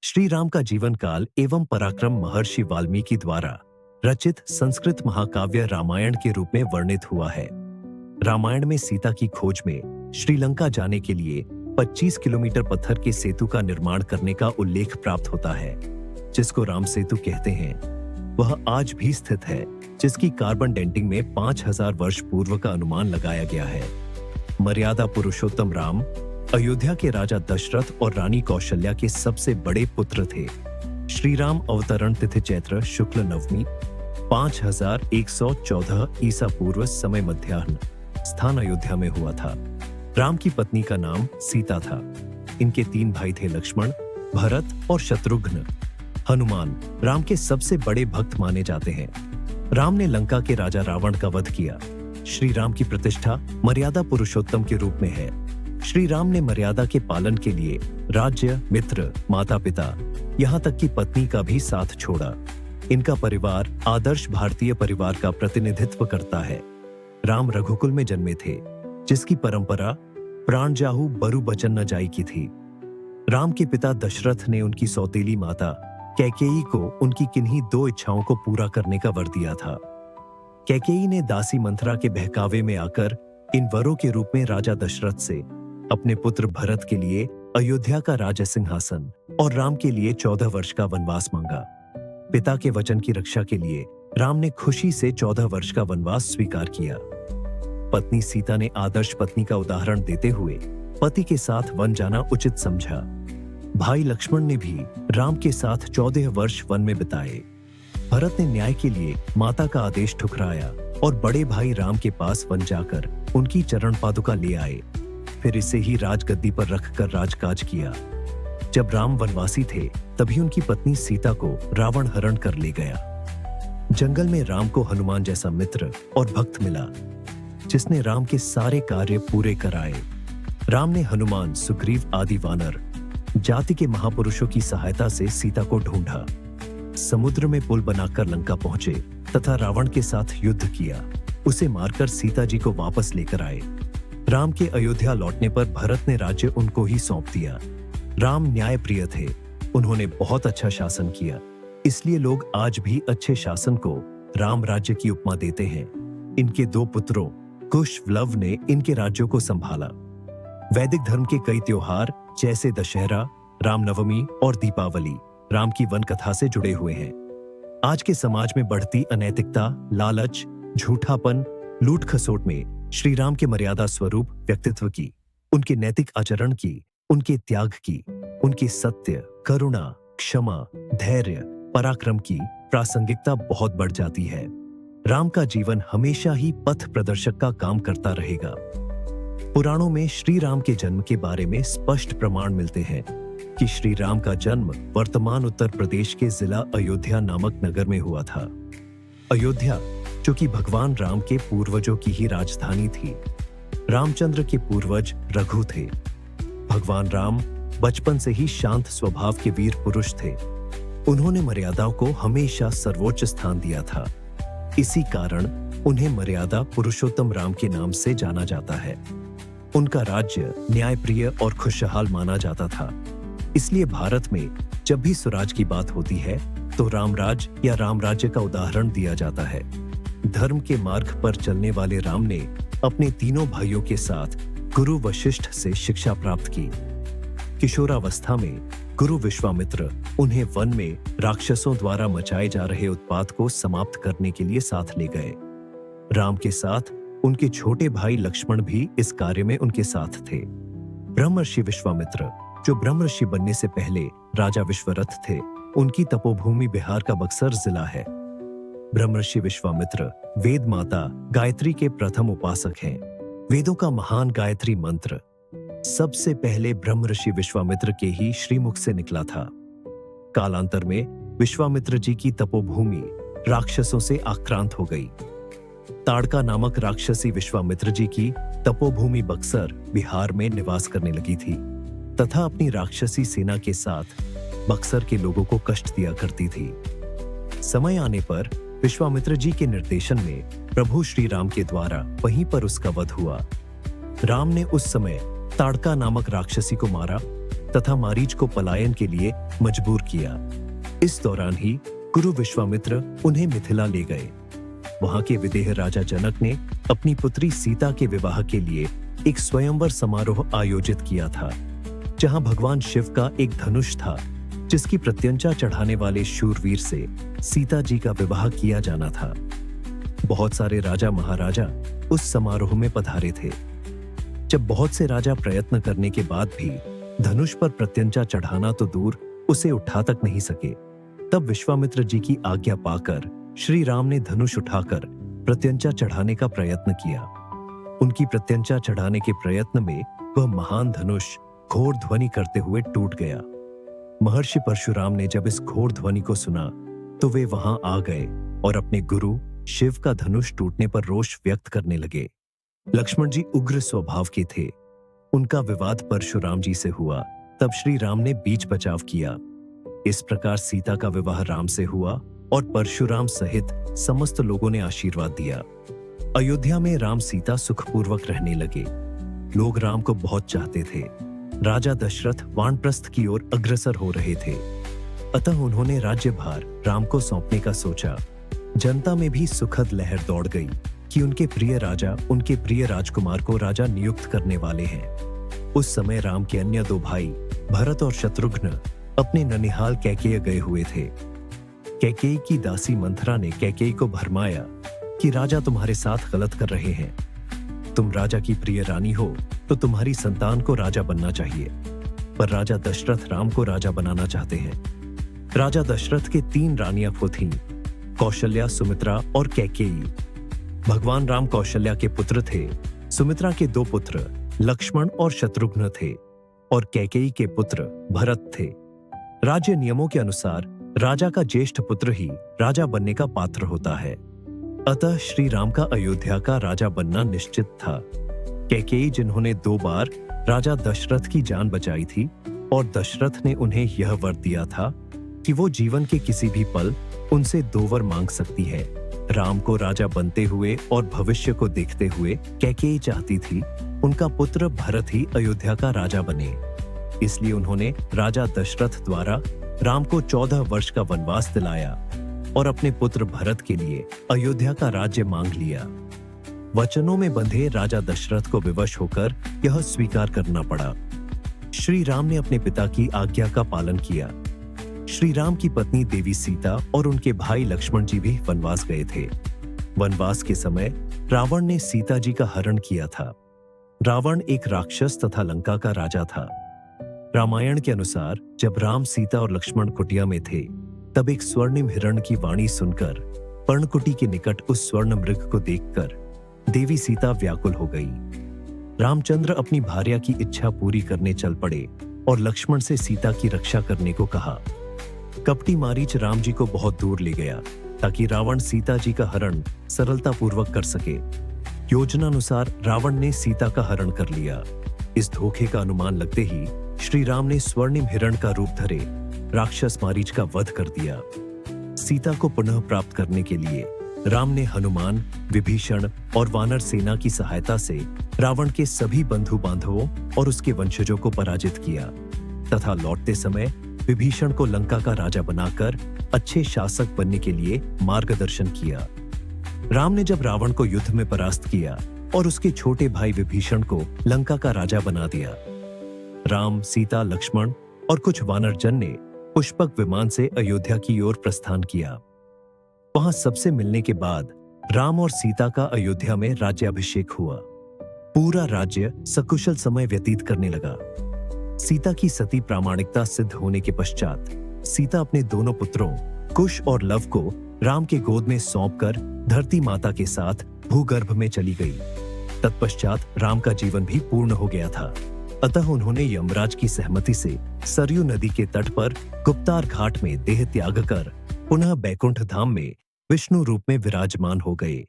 श्री राम का जीवन काल एवं पराक्रम महर्षि वाल्मीकि द्वारा रचित संस्कृत महाकाव्य रामायण के रूप में वर्णित हुआ है। रामायण में सीता की खोज में श्रीलंका जाने के लिए 25 किलोमीटर पत्थर के सेतु का निर्माण करने का उल्लेख प्राप्त होता है, जिसको राम सेतु कहते हैं। वह आज भी स्थित है, जिसकी कार्बन डेटिंग में 5000 वर्ष पूर्व का अनुमान लगाया गया है। मर्यादा पुरुषोत्तम राम अयोध्या के राजा दशरथ और रानी कौशल्या के सबसे बड़े पुत्र थे। श्री राम अवतरण तिथि चैत्र शुक्ल नवमी 5114 ईसा पूर्व समय मध्याह्न स्थान अयोध्या में हुआ था। राम की पत्नी का नाम सीता था। इनके 3 भाई थे, लक्ष्मण, भरत और शत्रुघ्न। हनुमान राम के सबसे बड़े भक्त माने जाते हैं। राम ने लंका के राजा रावण का वध किया। श्री राम की प्रतिष्ठा मर्यादा पुरुषोत्तम के रूप में है। श्री राम ने मर्यादा के पालन के लिए राज्य, मित्र, माता पिता, यहाँ तक कि पत्नी का भी साथ छोड़ा। इनका परिवार आदर्श भारतीय परिवार का प्रतिनिधित्व करता है। राम रघुकुल में जन्मे थे, जिसकी परंपरा प्राण जाहु बरु बचन न जाई की थी। राम के पिता दशरथ ने उनकी सौतेली माता कैकेयी को उनकी किन्हीं 2 इच्छाओं को पूरा करने का वर दिया था। कैकेयी ने दासी मंथरा के बहकावे में आकर इन वरों के रूप में राजा दशरथ से अपने पुत्र भरत के लिए अयोध्या का राज सिंहासन और राम के लिए 14 वर्ष का वनवास मांगा। पिता के वचन की रक्षा के लिए राम ने खुशी से 14 वर्ष का वनवास स्वीकार किया। पत्नी सीता ने आदर्श पत्नी का उदाहरण देते हुए पति के साथ वन जाना उचित समझा। भाई लक्ष्मण ने भी राम के साथ 14 वर्ष वन में बिताए। भरत ने न्याय के लिए माता का आदेश ठुकराया और बड़े भाई राम के पास वन जाकर उनकी चरण पादुका ले आए। फिर इसे ही राजगद्दी पर रखकर राजकाज किया। जब राम वनवासी थे, तभी उनकी पत्नी सीता को रावण हरण कर ले गया। जंगल में राम को हनुमान जैसा मित्र और भक्त मिला, जिसने राम के सारे कार्य पूरे कराए। राम ने हनुमान, सुग्रीव आदि वानर जाति के महापुरुषों की सहायता से सीता को ढूंढा। समुद्र में पुल बनाकर लंका पहुंचे तथा रावण के साथ युद्ध किया। उसे मारकर सीता जी को वापस लेकर आए। राम के अयोध्या लौटने पर भरत ने राज्य उनको ही सौंप दिया। राम न्याय प्रिय थे। उन्होंने बहुत अच्छा शासन किया, इसलिए लोग आज भी अच्छे शासन को राम राज्य की उपमा देते हैं। इनके 2 पुत्रों कुश, लव ने इनके राज्यों को संभाला। वैदिक धर्म के कई त्योहार जैसे दशहरा, रामनवमी और दीपावली राम की वन कथा से जुड़े हुए हैं। आज के समाज में बढ़ती अनैतिकता, लालच, झूठापन, लूट खसोट में श्री राम के मर्यादा स्वरूप व्यक्तित्व की, उनके नैतिक आचरण की, उनके त्याग की, उनके सत्य, करुणा, क्षमा, धैर्य, पराक्रम की प्रासंगिकता बहुत बढ़ जाती है। राम का जीवन हमेशा ही पथ प्रदर्शक का काम करता रहेगा। पुराणों में श्री राम के जन्म के बारे में स्पष्ट प्रमाण मिलते हैं कि श्री राम का जन्म वर्तमान उत्तर प्रदेश के जिला अयोध्या नामक नगर में हुआ था। अयोध्या, जो कि भगवान राम के पूर्वजों की ही राजधानी थी। रामचंद्र के पूर्वज रघु थे। भगवान राम बचपन से ही शांत स्वभाव के वीर पुरुष थे। उन्होंने मर्यादाओं को हमेशा सर्वोच्च स्थान दिया था। इसी कारण उन्हें मर्यादा पुरुषोत्तम राम के नाम से जाना जाता है। उनका राज्य न्यायप्रिय और खुशहाल माना जाता था। इसलिए भारत में जब भी स्वराज की बात होती है तो रामराज या राम राज्य का उदाहरण दिया जाता है। धर्म के मार्ग पर चलने वाले राम ने अपने 3 भाइयों के साथ गुरु वशिष्ठ से शिक्षा प्राप्त की। किशोरावस्था में गुरु विश्वामित्र उन्हें वन में राक्षसों द्वारा मचाए जा रहे उत्पात को समाप्त करने के लिए साथ ले गए। राम के साथ उनके छोटे भाई लक्ष्मण भी इस कार्य में उनके साथ थे। ब्रह्मर्षि विश्वामित्र, जो ब्रह्मर्षि बनने से पहले राजा विश्वरथ थे, उनकी तपोभूमि बिहार का बक्सर जिला है। ब्रह्मर्षि विश्वामित्र वेद माता गायत्री के प्रथम उपासक हैं। वेदों का महान गायत्री मंत्र सबसे पहले ब्रह्मर्षि विश्वामित्र के ही श्रीमुख से निकला था। कालांतर में विश्वामित्र जी की तपोभूमि राक्षसों से आक्रांत हो गई। ताड़का नामक राक्षसी विश्वामित्र जी की तपोभूमि बक्सर बिहार में निवास करने लगी थी तथा अपनी राक्षसी सेना के साथ बक्सर के लोगों को कष्ट दिया करती थी। समय आने पर विश्वामित्र जी के निर्देशन में प्रभु श्री राम के द्वारा वहीं पर उसका वध हुआ। राम ने उस समय ताड़का नामक राक्षसी को मारा तथा मारीच को पलायन के लिए मजबूर किया। इस दौरान ही गुरु विश्वामित्र उन्हें मिथिला ले गए। वहां के विदेह राजा जनक ने अपनी पुत्री सीता के विवाह के लिए एक स्वयंवर समारोह आयोजित किया था, जहां भगवान शिव का एक धनुष था, जिसकी प्रत्यंचा चढ़ाने वाले शूरवीर से सीता जी का विवाह किया जाना था। बहुत सारे राजा महाराजा उस समारोह में पधारे थे। जब बहुत से राजा प्रयत्न करने के बाद भी धनुष पर प्रत्यंचा चढ़ाना तो दूर, उसे उठा तक नहीं सके, तब विश्वामित्र जी की आज्ञा पाकर श्री राम ने धनुष उठाकर प्रत्यंचा चढ़ाने का प्रयत्न किया। उनकी प्रत्यंचा चढ़ाने के प्रयत्न में वह महान धनुष घोर ध्वनि करते हुए टूट गया। महर्षि परशुराम ने जब इस घोर ध्वनि को सुना तो वे वहां आ गए और अपने गुरु शिव का धनुष टूटने पर रोष व्यक्त करने लगे। लक्ष्मण जी उग्र स्वभाव के थे। उनका विवाद परशुराम जी से हुआ, तब श्री राम ने बीच बचाव किया। इस प्रकार सीता का विवाह राम से हुआ और परशुराम सहित समस्त लोगों ने आशीर्वाद दिया। अयोध्या में राम सीता सुखपूर्वक रहने लगे। लोग राम को बहुत चाहते थे। राजा दशरथ वानप्रस्थ की ओर अग्रसर हो रहे थे, अतः उन्होंने राज्यभार राम को सौंपने का सोचा। जनता में भी सुखद लहर दौड़ गई कि उनके प्रिय राजा उनके प्रिय राजकुमार को राजा नियुक्त करने वाले हैं। उस समय राम के अन्य दो भाई भरत और शत्रुघ्न अपने ननिहाल कैकेय गए हुए थे। कैकेयी की दासी मंथरा ने कैकेयी को भरमाया कि राजा तुम्हारे साथ गलत कर रहे हैं। तुम राजा की प्रिय रानी हो तो तुम्हारी संतान को राजा बनना चाहिए, पर राजा दशरथ राम को राजा बनाना चाहते हैं। राजा दशरथ के 3 रानियां थीं, कौशल्या, सुमित्रा और कैकेयी। भगवान राम कौशल्या के पुत्र थे। सुमित्रा के 2 पुत्र लक्ष्मण और शत्रुघ्न थे और कैकेयी के पुत्र भरत थे। राज्य नियमों के अनुसार राजा का ज्येष्ठ पुत्र ही राजा बनने का पात्र होता है, अतः श्री राम का अयोध्या का राजा बनना निश्चित था। कैकेयी, जिन्होंने 2 बार राजा दशरथ की जान बचाई थी और दशरथ ने उन्हें यह वर दिया था कि वो जीवन के किसी भी पल उनसे 2 वर मांग सकती है। राम को राजा बनते हुए और भविष्य को देखते हुए कैकेयी चाहती थी उनका पुत्र भरत ही अयोध्या का राजा बने। इसलिए उन्होंने राजा दशरथ द्वारा राम को 14 वर्ष का वनवास दिलाया और अपने पुत्र भरत के लिए अयोध्या का राज्य मांग लिया। वचनों में बंधे राजा दशरथ को विवश होकर यह स्वीकार करना पड़ा। श्री राम ने अपने पिता की आज्ञा का पालन किया। श्री राम की पत्नी देवी सीता और उनके भाई लक्ष्मण जी भी वनवास गए थे। वनवास के समय रावण ने सीता जी का हरण किया था। रावण एक राक्षस तथा लंका का राजा था। रामायण के अनुसार जब राम, सीता और लक्ष्मण कुटिया में थे, तब एक स्वर्णिम हिरण की वाणी सुनकर पर्णकुटी के निकट उस स्वर्ण मृग को देखकर देवी सीता व्याकुल हो गई। रामचंद्र अपनी भार्या की इच्छा पूरी करने चल पड़े और लक्ष्मण से सीता की रक्षा करने को कहा। कपटी मारीच राम जी को बहुत दूर ले गया ताकि रावण सीता जी का हरण सरलता पूर्वक कर सके। योजनानुसार रावण ने सीता का हरण कर लिया। इस धोखे का अनुमान लगते ही श्री राम ने स्वर्णिम हिरण का रूप धरे राक्षस मारीच का वध कर दिया। सीता को पुनः प्राप्त करने के लिए राम ने हनुमान, विभीषण और वानर सेना की सहायता से रावण के सभी बंधु बांधवों और उसके वंशजों को पराजित किया तथा लौटते समय विभीषण को लंका का राजा बनाकर अच्छे शासक बनने के लिए मार्गदर्शन किया। राम ने जब रावण को युद्ध में परास्त किया और उसके छोटे भाई विभीषण को लंका का राजा बना दिया। राम, सीता, लक्ष्मण और कुछ वानरजन ने पुष्पक विमान से अयोध्या की ओर प्रस्थान किया। वहां सबसे मिलने के बाद राम और सीता का अयोध्या में राज्याभिषेक हुआ। पूरा राज्य सकुशल समय व्यतीत करने लगा। सीता की सती प्रामाणिकता सिद्ध होने के पश्चात सीता अपने दोनों पुत्रों कुश और लव को राम के गोद में सौंपकर धरती माता के साथ भूगर्भ में चली गई। तत्पश्चात राम का जीवन भी पूर्ण हो गया था, अतः उन्होंने यमराज की सहमति से सरयू नदी के तट पर गुप्तार घाट में देह त्याग कर पुनः बैकुंठ धाम में विष्णु रूप में विराजमान हो गए।